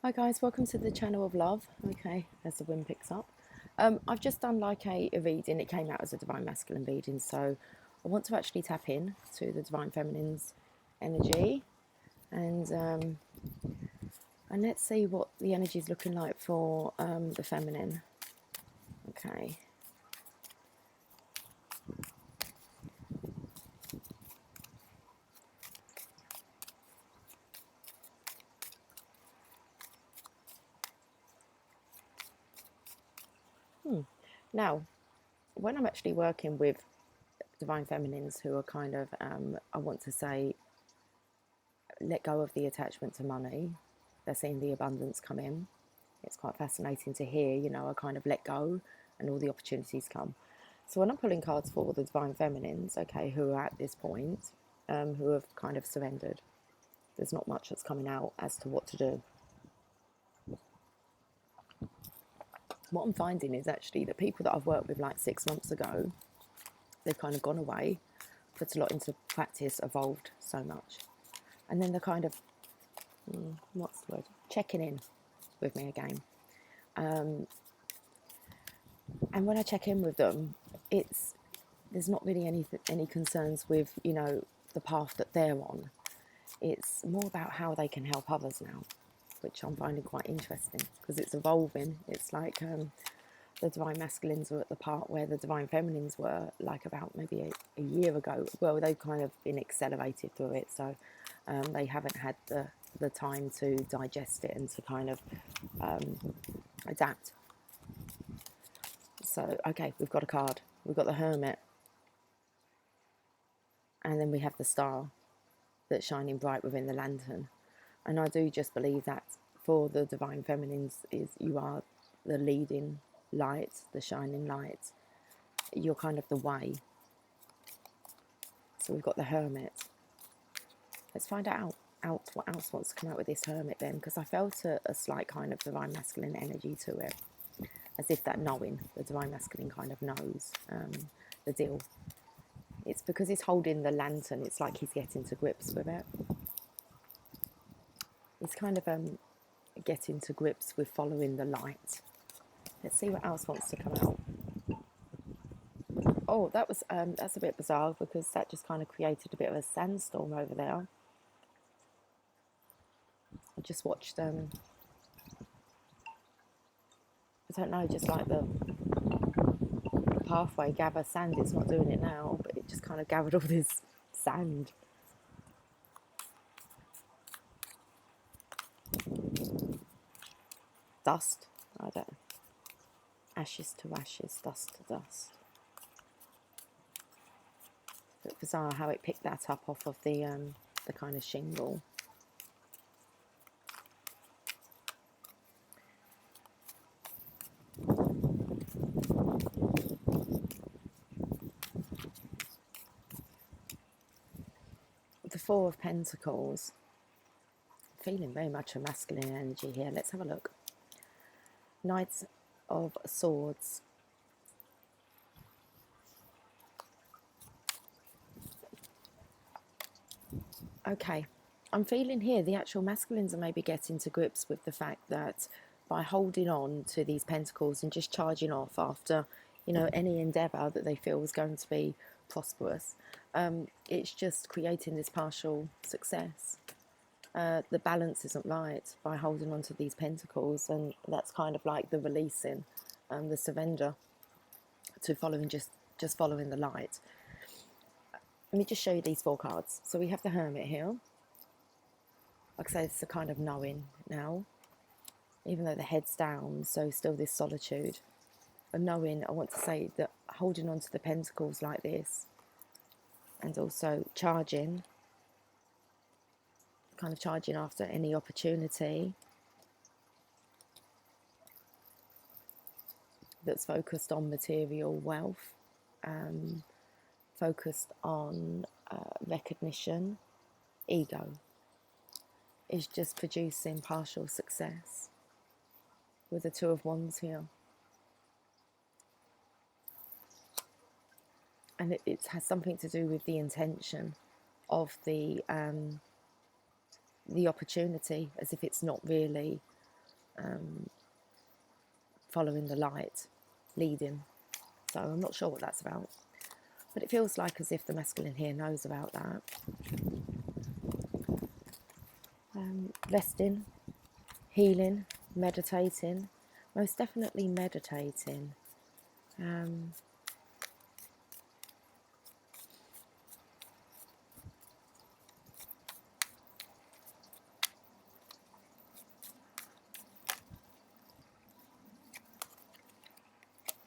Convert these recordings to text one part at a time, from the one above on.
Hi guys, welcome to the channel of love. Okay, as the wind picks up. I've just done like a reading. It came out as a divine masculine reading, so I want to actually tap in to the divine feminine's energy, and and let's see what the energy is looking like for the feminine. Okay. Now, when I'm actually working with divine feminines who are kind of, I want to say, let go of the attachment to money, they're seeing the abundance come in. It's quite fascinating to hear, I kind of let go and all the opportunities come. So when I'm pulling cards for the divine feminines, okay, who are at this point, who have kind of surrendered, there's not much that's coming out as to what to do. What I'm finding is actually that people that I've worked with like 6 months ago, they've kind of gone away, put a lot into practice, evolved so much. And then they're kind of, what's the word, checking in with me again. And when I check in with them, there's not really any concerns with the path that they're on. It's more about how they can help others now, which I'm finding quite interesting because it's evolving. It's like the divine masculines were at the part where the divine feminines were like about maybe a year ago. Well, they've kind of been accelerated through it, so they haven't had the time to digest it and to kind of adapt. So, okay, we've got a card. We've got the Hermit. And then we have the star that's shining bright within the lantern. And I do just believe that for the divine feminines is you are the leading light, the shining light. You're kind of the way. So we've got the Hermit. Let's find out what else wants to come out with this Hermit then, because I felt a slight kind of divine masculine energy to it, as if that knowing, the divine masculine kind of knows the deal. It's because he's holding the lantern, it's like he's getting to grips with it. He's kind of getting to grips with following the light. Let's see what else wants to come out. Oh, that's a bit bizarre because that just kind of created a bit of a sandstorm over there. I just watched I don't know, just like the pathway gather sand. It's not doing it now, but it just kind of gathered all this sand. Dust. I don't know. Ashes to ashes, dust to dust. It's a bit bizarre how it picked that up off of the kind of shingle. The Four of Pentacles. Feeling very much a masculine energy here. Let's have a look. Knights of Swords. Okay, I'm feeling here the actual masculines are maybe getting to grips with the fact that by holding on to these pentacles and just charging off after, any endeavour that they feel is going to be prosperous, it's just creating this partial success. The balance isn't right by holding on to these pentacles, and that's kind of like the releasing, the surrender to following just following the light. Let me just show you these four cards. So we have the Hermit here. Like I say, it's a kind of knowing now, even though the head's down, so still this solitude. A knowing, I want to say that holding on to the pentacles like this, and also charging, kind of charging after any opportunity that's focused on material wealth, focused on recognition, ego, is just producing partial success with the Two of Wands here. And it has something to do with the intention of the opportunity, as if it's not really following the light, leading. So I'm not sure what that's about, but it feels like as if the masculine here knows about that. Resting, healing, meditating, most definitely meditating.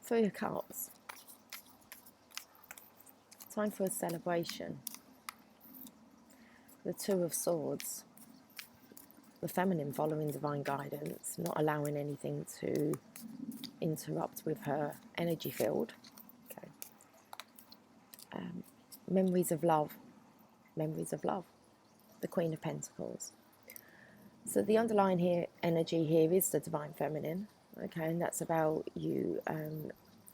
Three of Cups, time for a celebration. The Two of Swords, the feminine following divine guidance, not allowing anything to interrupt with her energy field. Okay. Memories of love, memories of love, the Queen of Pentacles. So the underlying here energy here is the divine feminine, okay, and that's about you,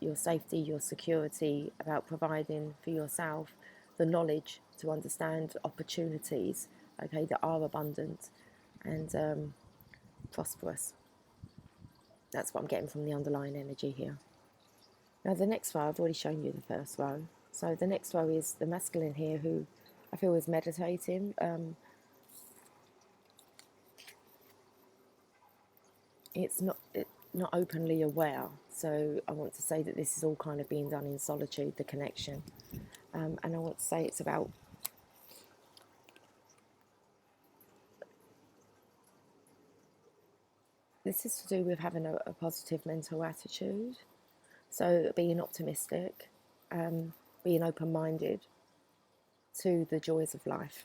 your safety, your security, about providing for yourself the knowledge to understand opportunities, okay, that are abundant and prosperous. That's what I'm getting from the underlying energy here. Now the next row, I've already shown you the first row. So the next row is the masculine here, who I feel is meditating. It's not openly aware. So I want to say that this is all kind of being done in solitude, the connection. And I want to say it's about this is to do with having a positive mental attitude. So being optimistic, being open-minded to the joys of life.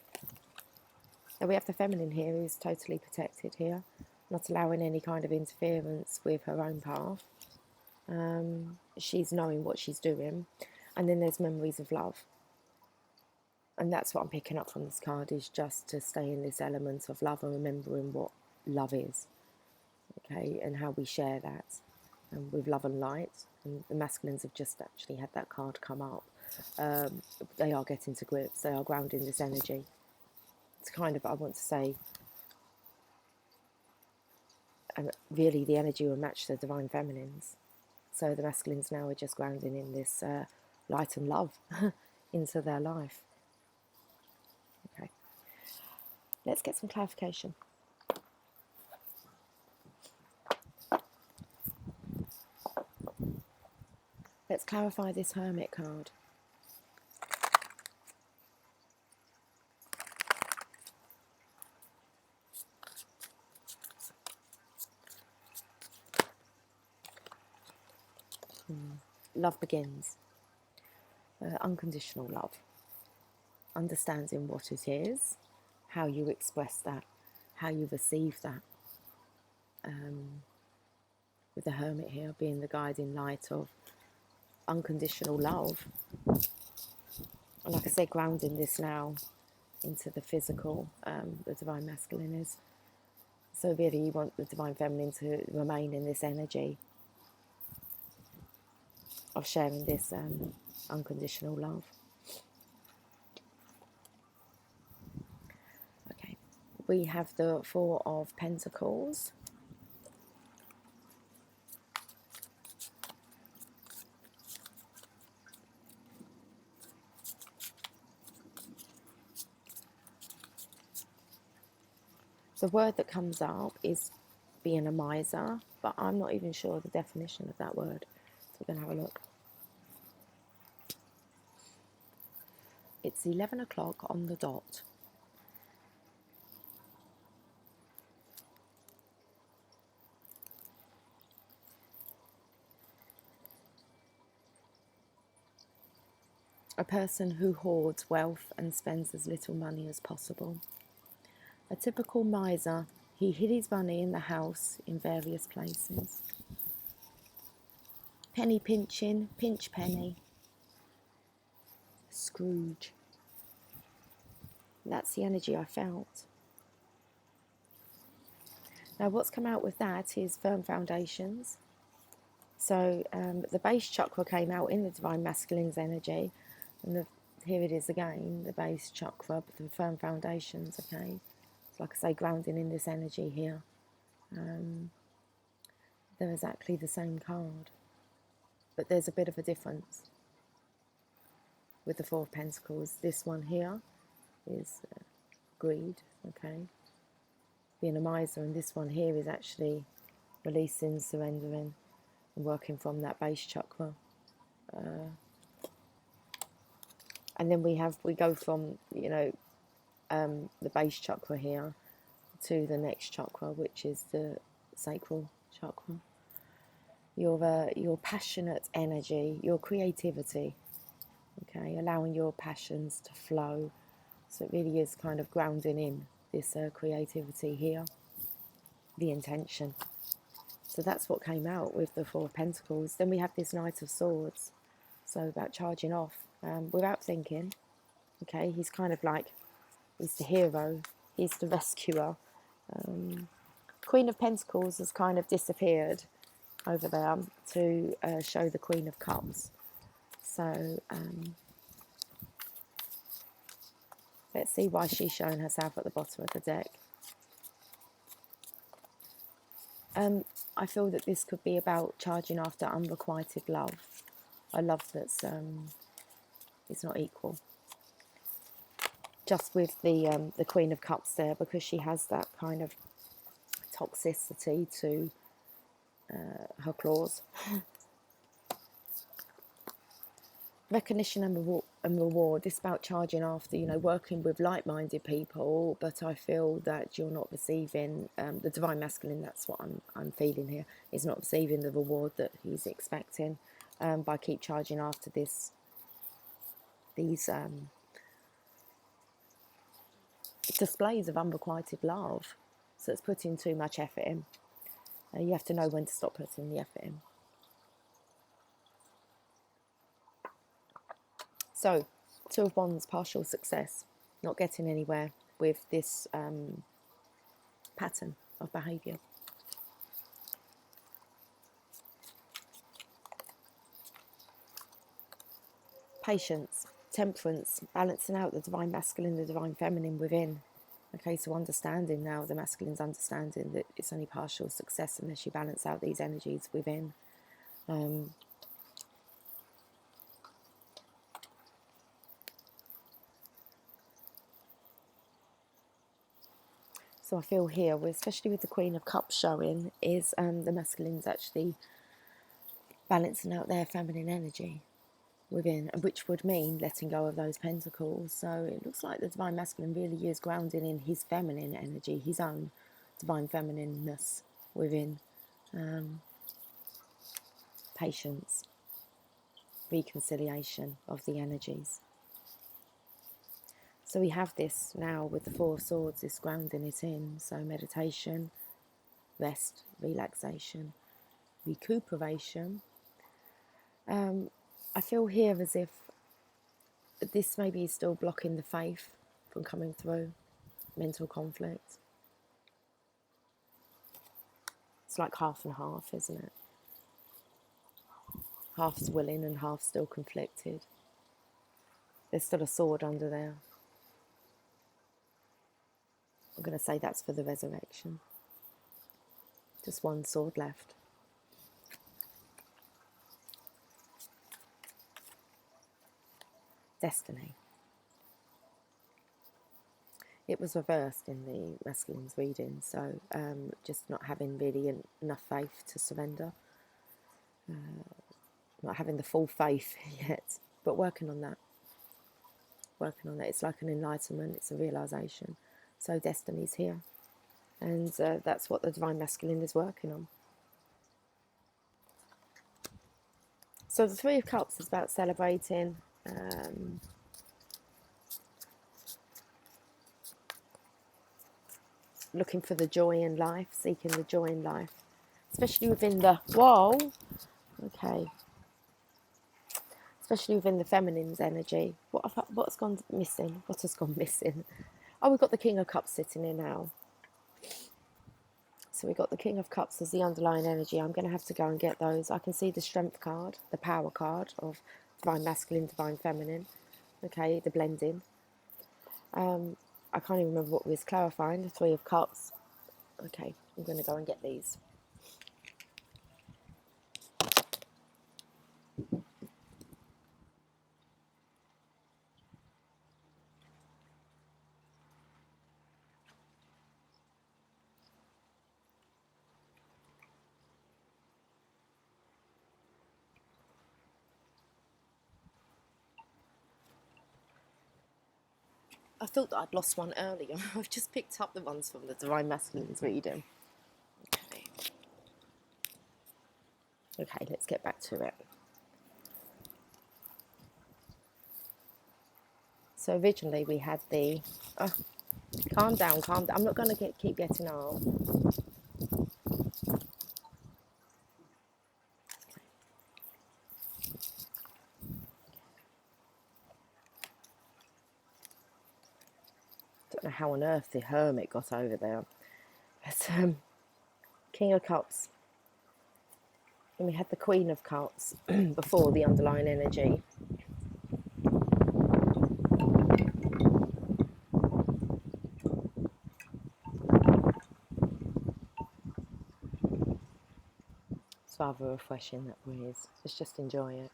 Now we have the feminine here, who's totally protected here, not allowing any kind of interference with her own path. She's knowing what she's doing. And then there's memories of love. And that's what I'm picking up from this card, is just to stay in this element of love and remembering what love is, okay, and how we share that with love and light. And the masculines have just actually had that card come up. They are getting to grips, they are grounding this energy. It's kind of, I want to say, and really the energy will match the divine feminines. So the masculines now are just grounding in this light and love into their life. Okay, let's get some clarification. Let's clarify this Hermit card. Love begins. Unconditional love. Understanding what it is, how you express that, how you receive that. With the Hermit here being the guiding light of unconditional love. And like I said, grounding this now into the physical, the divine masculine is. So really you want the divine feminine to remain in this energy of sharing this unconditional love. Okay, we have the Four of Pentacles. The word that comes up is being a miser, but I'm not even sure the definition of that word. So we're going to have a look. It's 11 o'clock on the dot. A person who hoards wealth and spends as little money as possible. A typical miser, he hid his money in the house in various places. Penny pinching, pinch penny. Scrooge. That's the energy I felt. Now what's come out with that is firm foundations. So the base chakra came out in the divine masculine's energy, and here it is again, the base chakra, but the firm foundations, okay. It's like I say, grounding in this energy here. they're exactly the same card, but there's a bit of a difference with the Four of Pentacles. This one here is greed, okay, being a miser, and this one here is actually releasing, surrendering, and working from that base chakra. And then we go from, you know, the base chakra here to the next chakra, which is the sacral chakra. Your passionate energy, your creativity, okay, allowing your passions to flow. So it really is kind of grounding in this creativity here, the intention. So that's what came out with the Four of Pentacles. Then we have this Knight of Swords. So about charging off without thinking. Okay, he's kind of like, he's the hero, he's the rescuer. Queen of Pentacles has kind of disappeared over there to show the Queen of Cups. So let's see why she's showing herself at the bottom of the deck. I feel that this could be about charging after unrequited love. A love that's it's not equal. Just with the Queen of Cups there, because she has that kind of toxicity to her claws. Recognition and reward. It's about charging after, you know, working with like-minded people, but I feel that you're not receiving the divine masculine. That's what I'm feeling here. Is not receiving the reward that he's expecting by keep charging after these displays of unrequited love. So it's putting too much effort in. You have to know when to stop putting the effort in. So, Two of Wands, partial success, not getting anywhere with this pattern of behaviour. Patience, temperance, balancing out the divine masculine, the divine feminine within. Okay, so understanding now, the masculine's understanding that it's only partial success unless you balance out these energies within. So I feel here, especially with the Queen of Cups showing, is the masculine's actually balancing out their feminine energy within, which would mean letting go of those pentacles. So it looks like the divine masculine really is grounding in his feminine energy, his own divine feminineness within. Patience, reconciliation of the energies. So we have this now with the Four of Swords, this grounding it in. So meditation, rest, relaxation, recuperation. I feel here as if this maybe is still blocking the faith from coming through, mental conflict. It's like half and half, isn't it? Half's willing and half still conflicted. There's still a sword under there. I'm going to say that's for the resurrection. Just one sword left. Destiny. It was reversed in the masculine's reading, so just not having really enough faith to surrender. Not having the full faith yet, but working on that. Working on that. It's like an enlightenment, it's a realisation. So destiny's here. And that's what the divine masculine is working on. So the Three of Cups is about celebrating. Looking for the joy in life, seeking the joy in life. Especially within the... Whoa! Okay. Especially within the feminine's energy. What's gone missing? What has gone missing? Oh, we've got the King of Cups sitting here now. So we've got the King of Cups as the underlying energy. I'm going to have to go and get those. I can see the Strength card, the Power card of Divine Masculine, Divine Feminine. Okay, the blending. I can't even remember what was clarifying. The Three of Cups. Okay, I'm going to go and get these. I thought that I'd lost one earlier. I've just picked up the ones from the Divine Masculines reading. Okay. Okay, let's get back to it. So originally we had the... Oh, calm down, calm down. I'm not going to keep getting up. Don't know how on earth the Hermit got over there. But King of Cups. And we had the Queen of Cups before the underlying energy. It's rather refreshing, that breeze. Let's just enjoy it.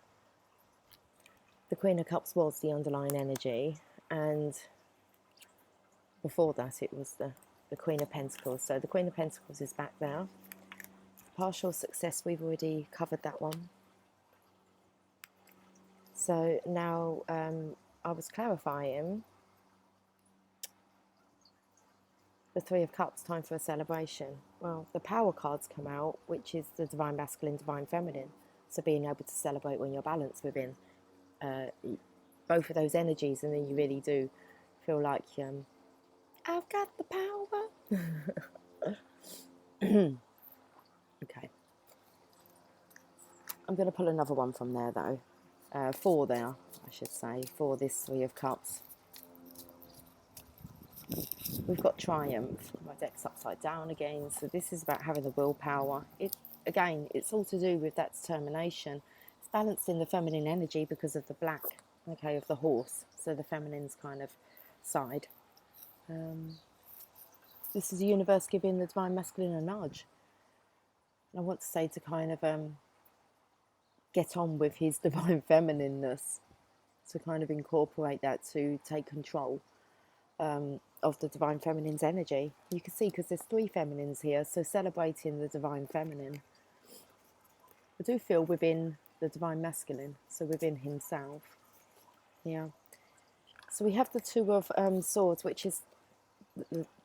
The Queen of Cups was the underlying energy, and before that it was the Queen of Pentacles. So the Queen of Pentacles is back there. Partial success, we've already covered that one. So now I was clarifying the Three of Cups, time for a celebration. Well, the Power cards come out, which is the Divine Masculine, Divine Feminine. So being able to celebrate when you're balanced within both of those energies, and then you really do feel like I've got the power. Okay. I'm going to pull another one from there, though. Four there, I should say, for this Three of Cups. We've got Triumph. My deck's upside down again, so this is about having the willpower. Again, it's all to do with that determination. It's balanced in the feminine energy because of the black, okay, of the horse, so the feminine's kind of side. This is the universe giving the Divine Masculine a nudge. I want to say to kind of get on with his Divine Feminineness, to kind of incorporate that, to take control of the Divine Feminine's energy. You can see, because there's three feminines here, so celebrating the Divine Feminine. I do feel within the Divine Masculine, so within himself. Yeah. So we have the Two of Swords, which is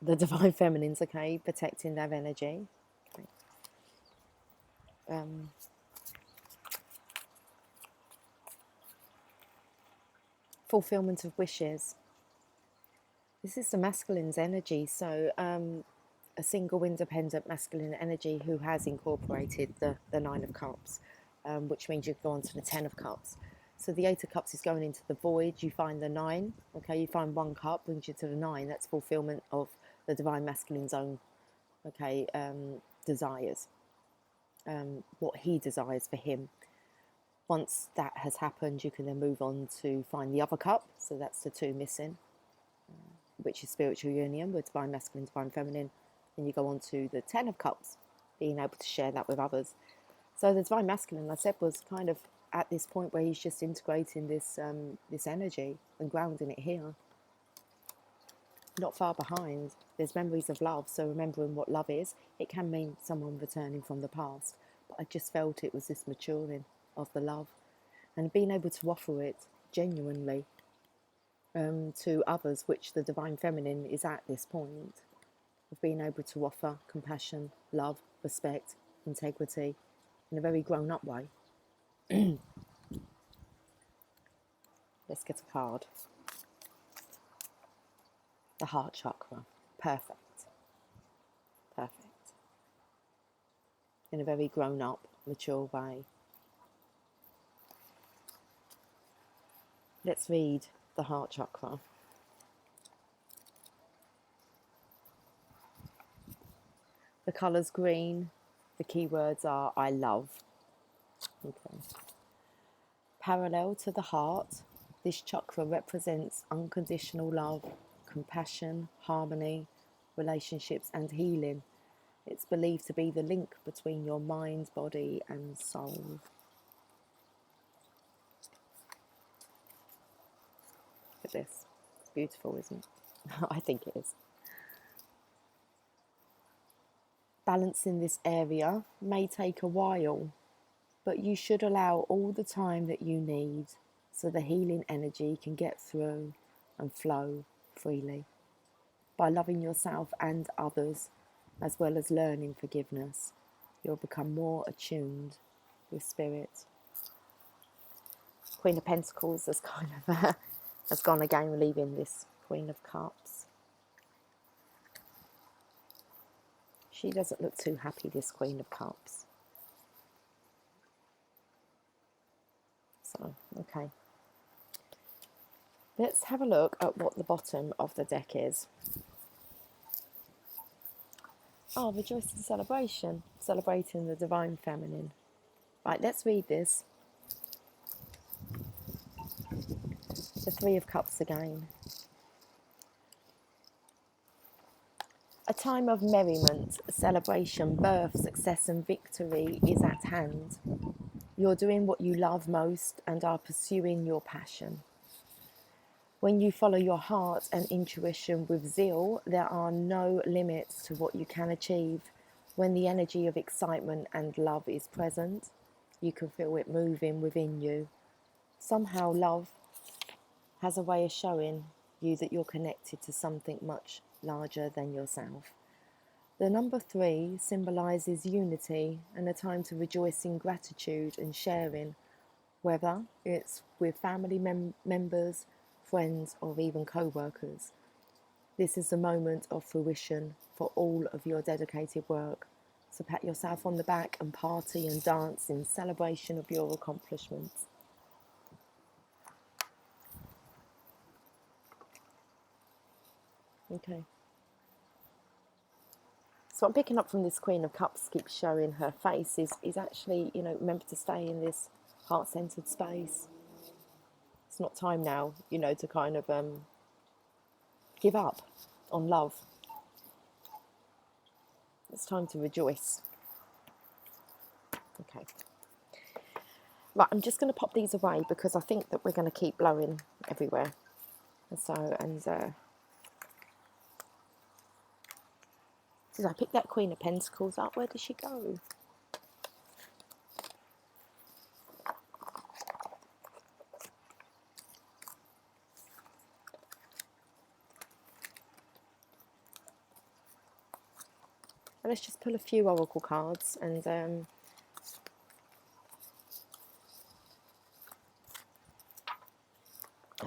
the Divine Feminines, okay, protecting their energy. Okay. Fulfillment of wishes. This is the masculine's energy, so a single independent masculine energy who has incorporated the Nine of Cups, which means you go on to the Ten of Cups. So the Eight of Cups is going into the void. You find the Nine, okay, you find one cup, brings you to the Nine. That's fulfillment of the Divine Masculine's own, okay, desires, what he desires for him. Once that has happened, you can then move on to find the other cup, so that's the two missing, which is spiritual union with Divine Masculine, Divine Feminine. And you go on to the Ten of Cups, being able to share that with others. So the Divine Masculine, I said, was kind of at this point where he's just integrating this this energy and grounding it here. Not far behind, there's memories of love, so remembering what love is. It can mean someone returning from the past, but I just felt it was this maturing of the love and being able to offer it genuinely to others, which the Divine Feminine is at this point, of being able to offer compassion, love, respect, integrity in a very grown-up way. Let's get a card. The heart chakra. Perfect. Perfect. In a very grown-up, mature way. Let's read the heart chakra. The colour's green. The keywords are I love. Okay. Parallel to the heart, this chakra represents unconditional love, compassion, harmony, relationships and healing. It's believed to be the link between your mind, body and soul. Look at this. It's beautiful, isn't it? I think it is. Balancing this area may take a while, but you should allow all the time that you need so the healing energy can get through and flow freely. By loving yourself and others, as well as learning forgiveness, you'll become more attuned with spirit. Queen of Pentacles has kind of has gone again, leaving this Queen of Cups. She doesn't look too happy, this Queen of Cups. So, okay. Let's have a look at what the bottom of the deck is. Oh, rejoice in celebration, celebrating the divine feminine. Right, let's read this. The Three of Cups again. A time of merriment, celebration, birth, success and victory is at hand. You're doing what you love most and are pursuing your passion. When you follow your heart and intuition with zeal, there are no limits to what you can achieve. When the energy of excitement and love is present, you can feel it moving within you. Somehow love has a way of showing you that you're connected to something much larger than yourself. The number 3 symbolises unity and a time to rejoice in gratitude and sharing, whether it's with family members, friends or even co-workers. This is the moment of fruition for all of your dedicated work. So pat yourself on the back and party and dance in celebration of your accomplishments. Okay. So I'm picking up from this Queen of Cups keeps showing her face is actually, remember to stay in this heart-centered space. It's not time now, to kind of give up on love. It's time to rejoice. Okay. Right, I'm just going to pop these away because I think that we're going to keep blowing everywhere. Did I pick that Queen of Pentacles up? Where did she go? And let's just pull a few oracle cards and I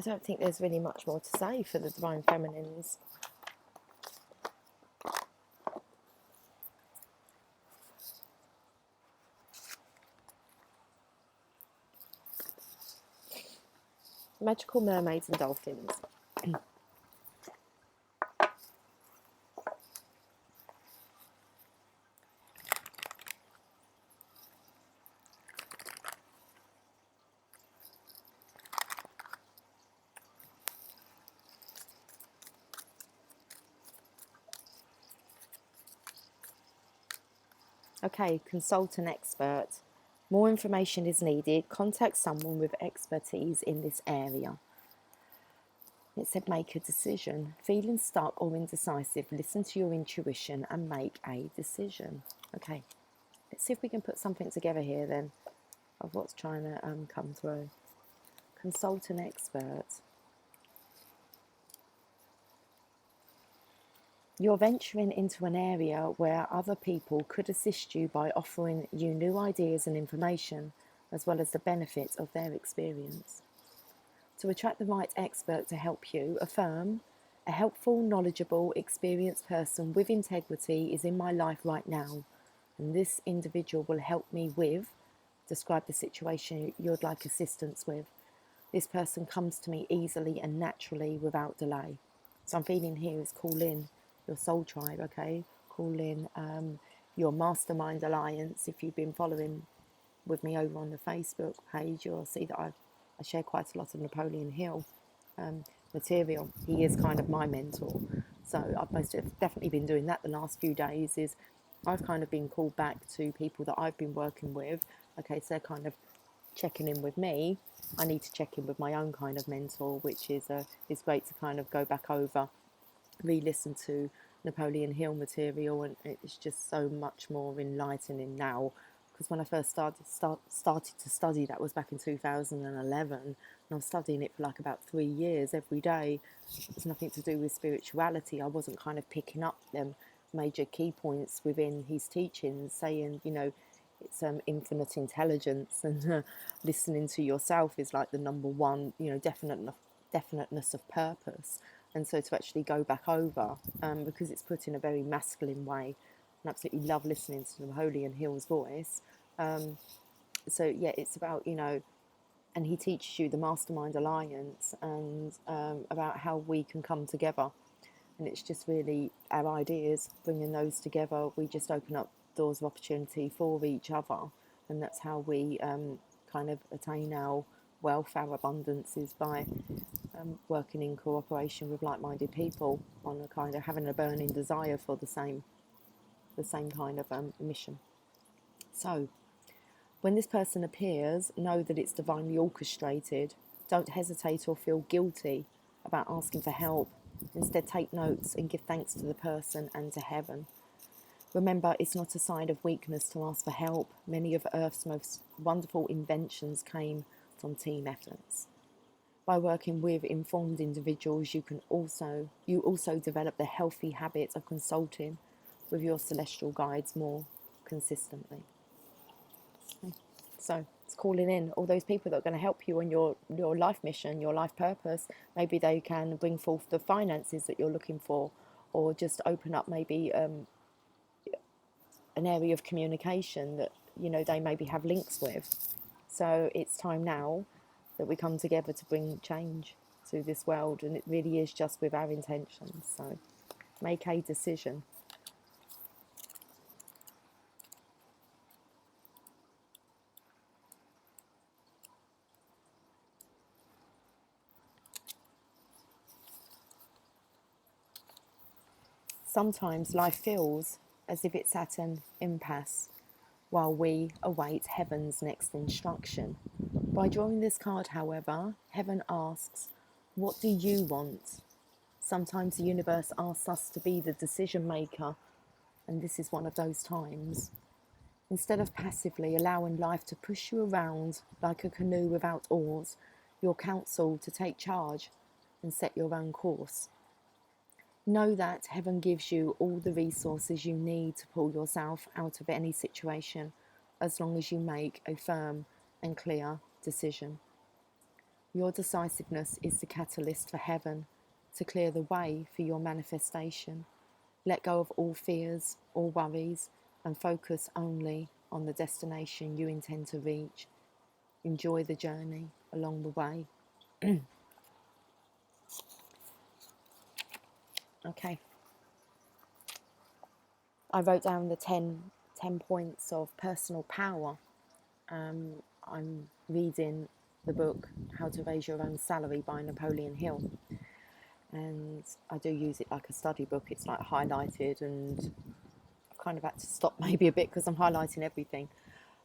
don't think there's really much more to say for the Divine Feminines. Magical mermaids and dolphins. Okay, consult an expert. More information is needed. Contact someone with expertise in this area. It said make a decision. Feeling stuck or indecisive, listen to your intuition and make a decision. Okay, let's see if we can put something together here then of what's trying to come through. Consult an expert. You're venturing into an area where other people could assist you by offering you new ideas and information, as well as the benefits of their experience. To attract the right expert to help you, affirm, a helpful, knowledgeable, experienced person with integrity is in my life right now, and this individual will help me with, describe the situation you'd like assistance with. This person comes to me easily and naturally without delay. So I'm feeling here is call in your soul tribe, okay? Call in your Mastermind Alliance. If you've been following with me over on the Facebook page, you'll see that I share quite a lot of Napoleon Hill material. He is kind of my mentor. So I've most definitely been doing that the last few days. Is I've kind of been called back to people that I've been working with. Okay, so they're kind of checking in with me. I need to check in with my own kind of mentor, which is great to kind of go back over, re-listen to Napoleon Hill material, and it's just so much more enlightening now. Because when I first started to study, that was back in 2011. And I was studying it for like about 3 years every day. It's nothing to do with spirituality. I wasn't kind of picking up them major key points within his teachings, saying, you know, it's infinite intelligence, and listening to yourself is like the number one, you know, definiteness of purpose. And so to actually go back over, because it's put in a very masculine way, and absolutely love listening to Napoleon Hill's voice. So yeah, it's about, you know, and he teaches you the Mastermind Alliance, and about how we can come together. And it's just really our ideas, bringing those together. We just open up doors of opportunity for each other, and that's how we kind of attain our wealth, our abundance, is by working in cooperation with like-minded people on a kind of having a burning desire for the same kind of mission. So when this person appears, know that it's divinely orchestrated. Don't hesitate or feel guilty about asking for help. Instead, take notes and give thanks to the person and to heaven. Remember, it's not a sign of weakness to ask for help. Many of Earth's most wonderful inventions came from team efforts. By working with informed individuals, you also develop the healthy habit of consulting with your celestial guides more consistently. So it's calling in all those people that are going to help you on your life mission, your life purpose. Maybe they can bring forth the finances that you're looking for, or just open up maybe an area of communication that, you know, they maybe have links with. So it's time now that we come together to bring change to this world, and it really is just with our intentions. So make a decision. Sometimes life feels as if it's at an impasse while we await heaven's next instruction. By drawing this card, however, heaven asks, what do you want? Sometimes the universe asks us to be the decision maker, and this is one of those times. Instead of passively allowing life to push you around like a canoe without oars, you're counseled to take charge and set your own course. Know that heaven gives you all the resources you need to pull yourself out of any situation, as long as you make a firm and clear decision. Your decisiveness is the catalyst for heaven to clear the way for your manifestation. Let go of all fears, all worries, and focus only on the destination you intend to reach. Enjoy the journey along the way. Okay. I wrote down the 10 points of personal power. I'm reading the book How to Raise Your Own Salary by Napoleon Hill, and I do use it like a study book. It's like highlighted, and I've kind of had to stop maybe a bit because I'm highlighting everything,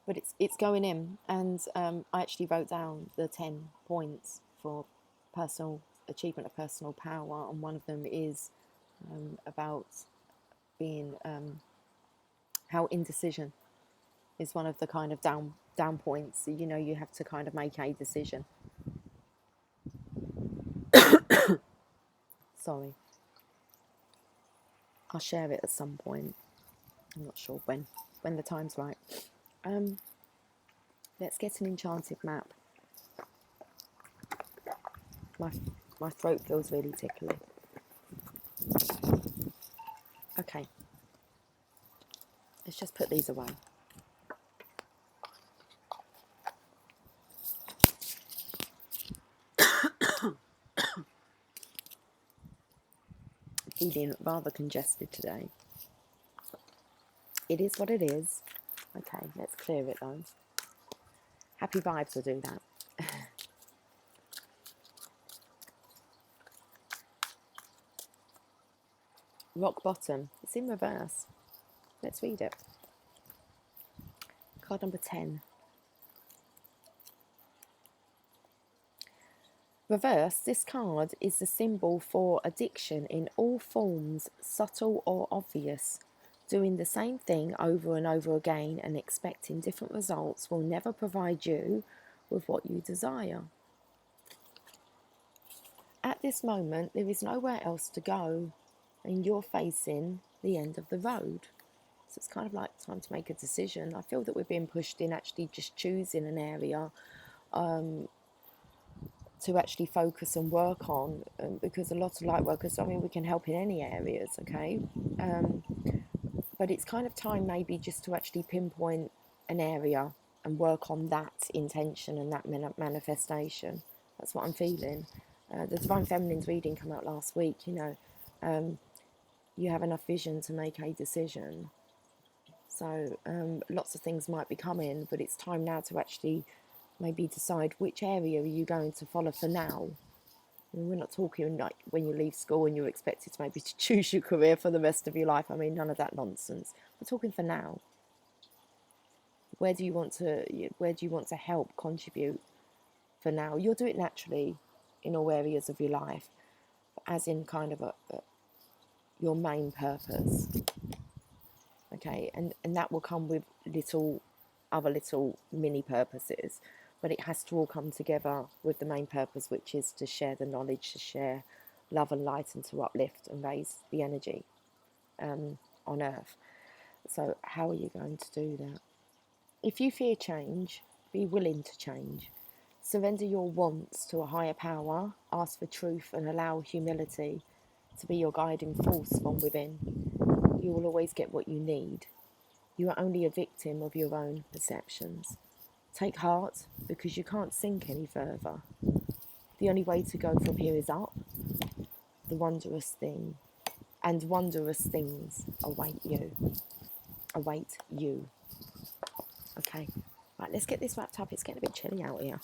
but it's going in. And I actually wrote down the 10 points for personal achievement of personal power, and one of them is about being how indecision is one of the kind of down points. You know, you have to kind of make a decision. Sorry. I'll share it at some point. I'm not sure when the time's right. Let's get an enchanted map. My throat feels really tickly. Okay. Let's just put these away. Feeling rather congested today. It is what it is. Okay, let's clear it though. Happy vibes will do that. Rock bottom. It's in reverse. Let's read it. Card number 10. Reverse, this card is the symbol for addiction in all forms, subtle or obvious. Doing the same thing over and over again and expecting different results will never provide you with what you desire. At this moment, there is nowhere else to go, and you're facing the end of the road. So it's kind of like time to make a decision. I feel that we're being pushed in actually just choosing an area to actually focus and work on, because a lot of light workers, I mean, we can help in any areas, okay? But it's kind of time maybe just to actually pinpoint an area and work on that intention and that manifestation. That's what I'm feeling. The Divine Feminine's reading came out last week, you know. You have enough vision to make a decision. So lots of things might be coming, but it's time now to actually maybe decide which area are you going to follow for now. I mean, we're not talking like when you leave school and you're expected to maybe to choose your career for the rest of your life. I mean, none of that nonsense. We're talking for now. Where do you want to help contribute for now? You'll do it naturally in all areas of your life, as in kind of your main purpose. Okay, and that will come with other little mini purposes, but it has to all come together with the main purpose, which is to share the knowledge, to share love and light, and to uplift and raise the energy on earth. So how are you going to do that? If you fear change, be willing to change. Surrender your wants to a higher power, ask for truth, and allow humility to be your guiding force from within. You will always get what you need. You are only a victim of your own perceptions. Take heart, because you can't sink any further. The only way to go from here is up. The wondrous thing, and wondrous things await you. Await you. Okay, right, let's get this wrapped up. It's getting a bit chilly out here.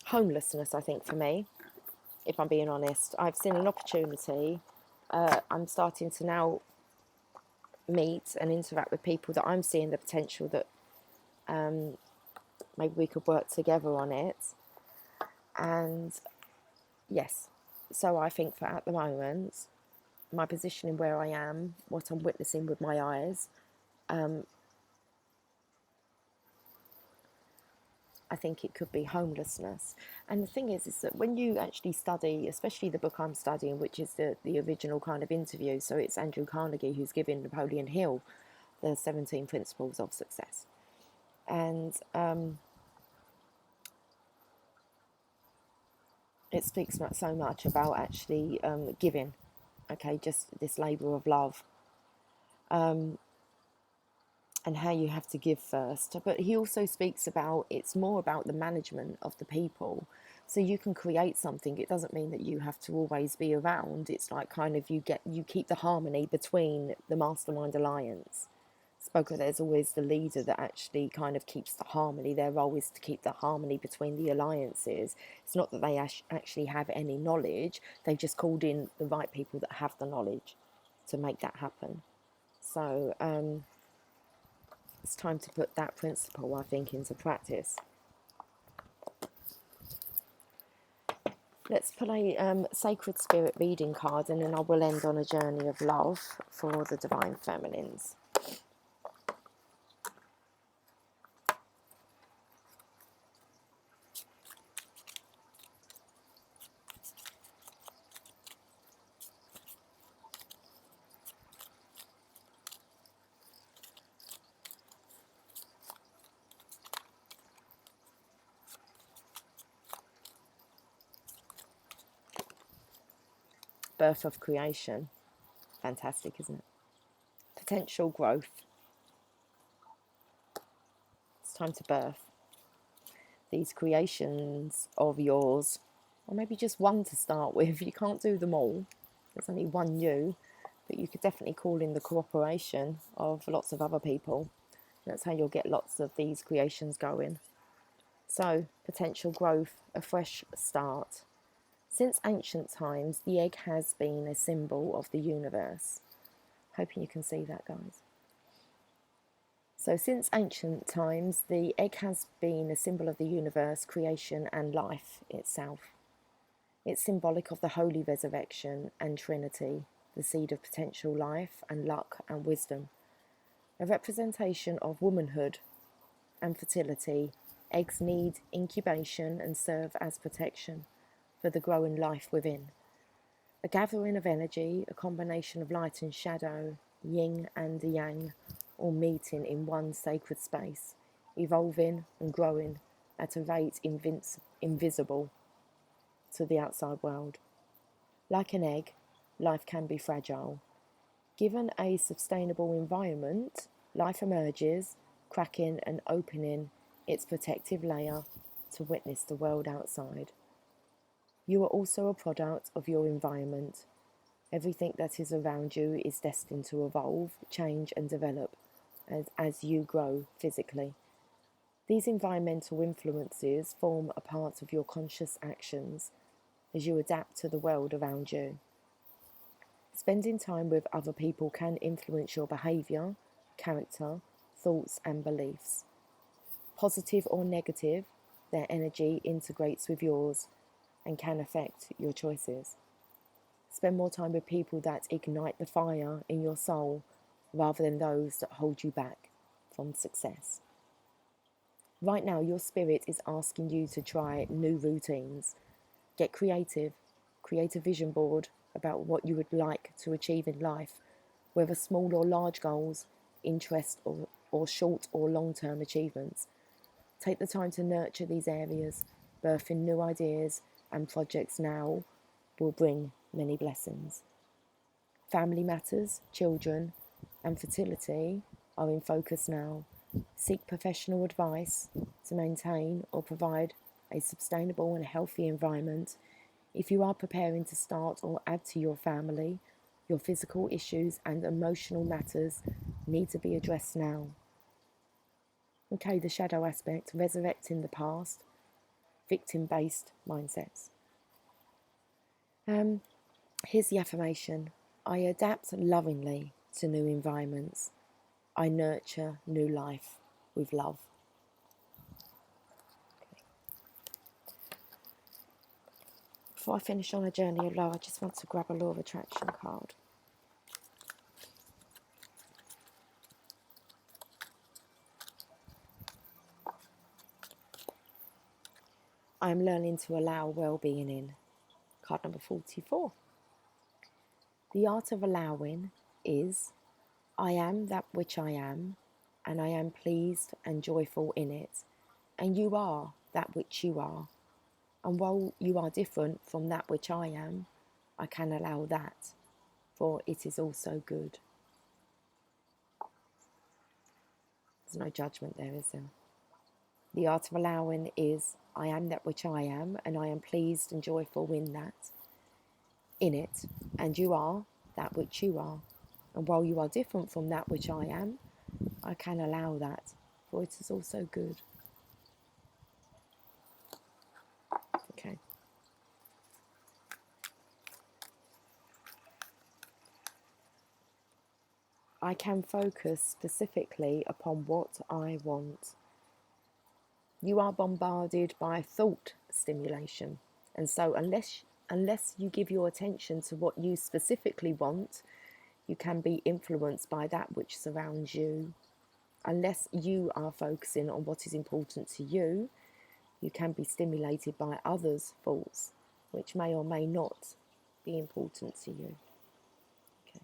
Homelessness, I think, for me, if I'm being honest. I've seen an opportunity. I'm starting to now meet and interact with people that I'm seeing the potential that maybe we could work together on it. And yes, so I think for at the moment, my positioning where I am, what I'm witnessing with my eyes, I think it could be homelessness. And the thing is that when you actually study, especially the book I'm studying, which is the original kind of interview, so it's Andrew Carnegie who's giving Napoleon Hill the 17 Principles of Success. And it speaks so much about actually giving, okay, just this labour of love. And how you have to give first. But he also speaks about it's more about the management of the people. So you can create something. It doesn't mean that you have to always be around. It's like kind of you keep the harmony between the Mastermind Alliance. There's always the leader that actually kind of keeps the harmony. Their role is to keep the harmony between the alliances. It's not that they actually have any knowledge. They've just called in the right people that have the knowledge to make that happen. So it's time to put that principle, I think, into practice. Let's pull a Sacred Spirit reading card, and then I will end on a journey of love for the Divine Feminines. Birth of creation. Fantastic, isn't it? Potential growth. It's time to birth these creations of yours, or maybe just one to start with. You can't do them all. There's only one you, but you could definitely call in the cooperation of lots of other people. That's how you'll get lots of these creations going. So, potential growth, a fresh start. Since ancient times, the egg has been a symbol of the universe. Hoping you can see that, guys. So since ancient times, the egg has been a symbol of the universe, creation, and life itself. It's symbolic of the holy resurrection and Trinity, the seed of potential life and luck and wisdom. A representation of womanhood and fertility, Eggs need incubation and serve as protection for the growing life within. A gathering of energy, a combination of light and shadow, yin and yang, all meeting in one sacred space, evolving and growing at a rate invisible to the outside world. Like an egg, life can be fragile. Given a sustainable environment, life emerges, cracking and opening its protective layer to witness the world outside. You are also a product of your environment. Everything that is around you is destined to evolve, change and develop as you grow physically. These environmental influences form a part of your conscious actions as you adapt to the world around you. Spending time with other people can influence your behaviour, character, thoughts and beliefs. Positive or negative, their energy integrates with yours and can affect your choices. Spend more time with people that ignite the fire in your soul rather than those that hold you back from success. Right now, your spirit is asking you to try new routines. Get creative. Create a vision board about what you would like to achieve in life, whether small or large goals, interests, or short or long-term achievements. Take the time to nurture these areas. Birthing new ideas and projects now will bring many blessings. Family matters, children, and fertility are in focus now. Seek professional advice to maintain or provide a sustainable and healthy environment. If you are preparing to start or add to your family, your physical issues and emotional matters need to be addressed now. Okay, the shadow aspect, resurrecting the past, victim-based mindsets. Here's the affirmation. I adapt lovingly to new environments. I nurture new life with love. Okay. Before I finish on a journey of love, I just want to grab a law of attraction card. I am learning to allow well-being in. Card number 44. The art of allowing is, I am that which I am, and I am pleased and joyful in it. And you are that which you are. And while you are different from that which I am, I can allow that, for it is also good. There's no judgment there, is there? The art of allowing is, I am that which I am, and I am pleased and joyful in it, and you are that which you are. And while you are different from that which I am, I can allow that, for it is also good. Okay. I can focus specifically upon what I want. You are bombarded by thought stimulation, and so unless you give your attention to what you specifically want, you can be influenced by that which surrounds you. Unless you are focusing on what is important to you, you can be stimulated by others' thoughts, which may or may not be important to you. Okay.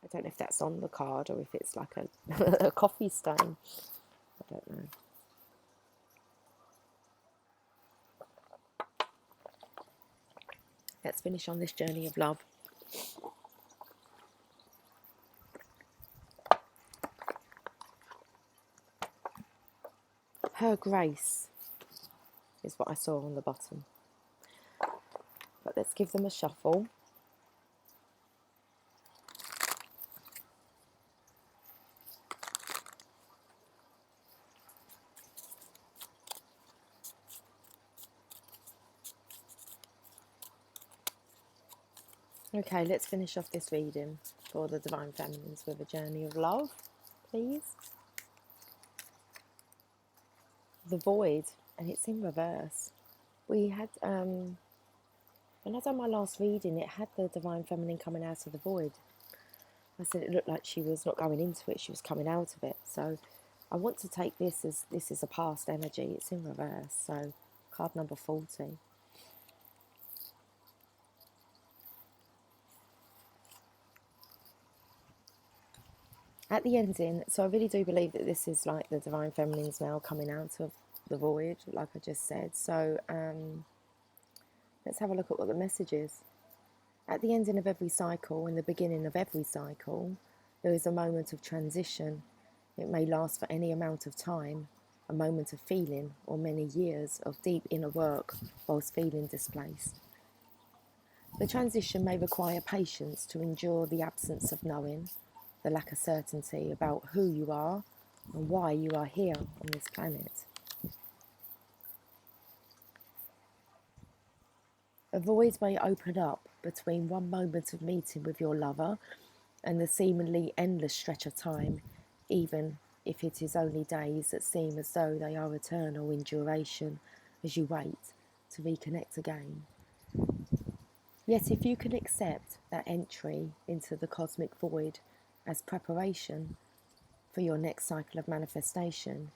I don't know if that's on the card or if it's like a coffee stain. I don't know. Let's finish on this journey of love. Her Grace is what I saw on the bottom. But let's give them a shuffle. Okay, let's finish off this reading for the Divine Feminines with a journey of love, please. The Void, and it's in reverse. We had a When I done my last reading, it had the Divine Feminine coming out of the void. I said it looked like she was not going into it, she was coming out of it. So I want to take this as this is a past energy. It's in reverse. So card number 40. At the ending, so I really do believe that this is like the Divine Feminine's now coming out of the void, like I just said. So let's have a look at what the message is. At the ending of every cycle, in the beginning of every cycle, there is a moment of transition. It may last for any amount of time, a moment of feeling, or many years of deep inner work whilst feeling displaced. The transition may require patience to endure the absence of knowing, the lack of certainty about who you are and why you are here on this planet. A void may open up between one moment of meeting with your lover and the seemingly endless stretch of time, even if it is only days that seem as though they are eternal in duration as you wait to reconnect again. Yet if you can accept that entry into the cosmic void as preparation for your next cycle of manifestation,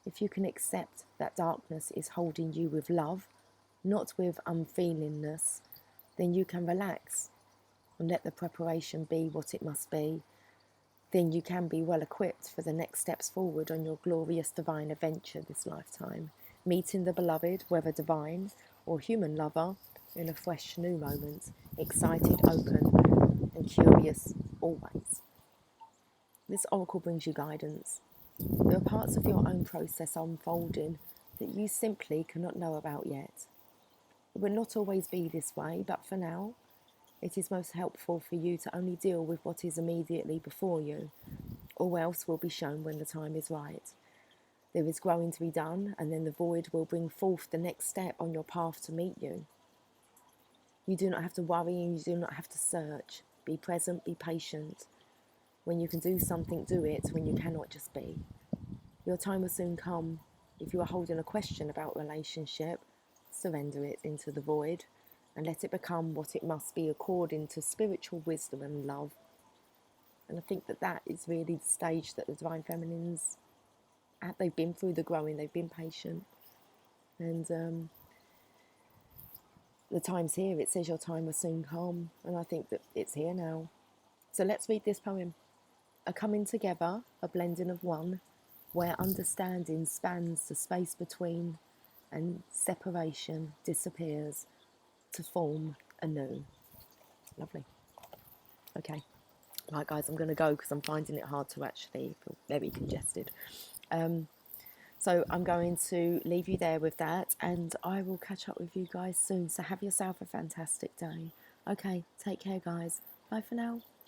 if you can accept that darkness is holding you with love, not with unfeelingness, then you can relax and let the preparation be what it must be. Then you can be well equipped for the next steps forward on your glorious divine adventure this lifetime, meeting the beloved, whether divine or human lover, in a fresh new moment, excited, open, and curious always. This oracle brings you guidance. There are parts of your own process unfolding that you simply cannot know about yet. It will not always be this way, but for now, it is most helpful for you to only deal with what is immediately before you. All else will be shown when the time is right. There is growing to be done, and then the void will bring forth the next step on your path to meet you. You do not have to worry and you do not have to search. Be present, be patient. When you can do something, do it. When you cannot, just be. Your time will soon come. If you are holding a question about relationship, surrender it into the void and let it become what it must be according to spiritual wisdom and love. And I think that that is really the stage that the Divine Feminines at. They've been through the growing, they've been patient. And the time's here. It says your time will soon come. And I think that it's here now. So let's read this poem. A coming together, a blending of one, where understanding spans the space between and separation disappears to form anew. Lovely. Okay. Right, guys, I'm going to go because I'm finding it hard to actually feel very congested. So I'm going to leave you there with that, and I will catch up with you guys soon. So have yourself a fantastic day. Okay, take care, guys. Bye for now.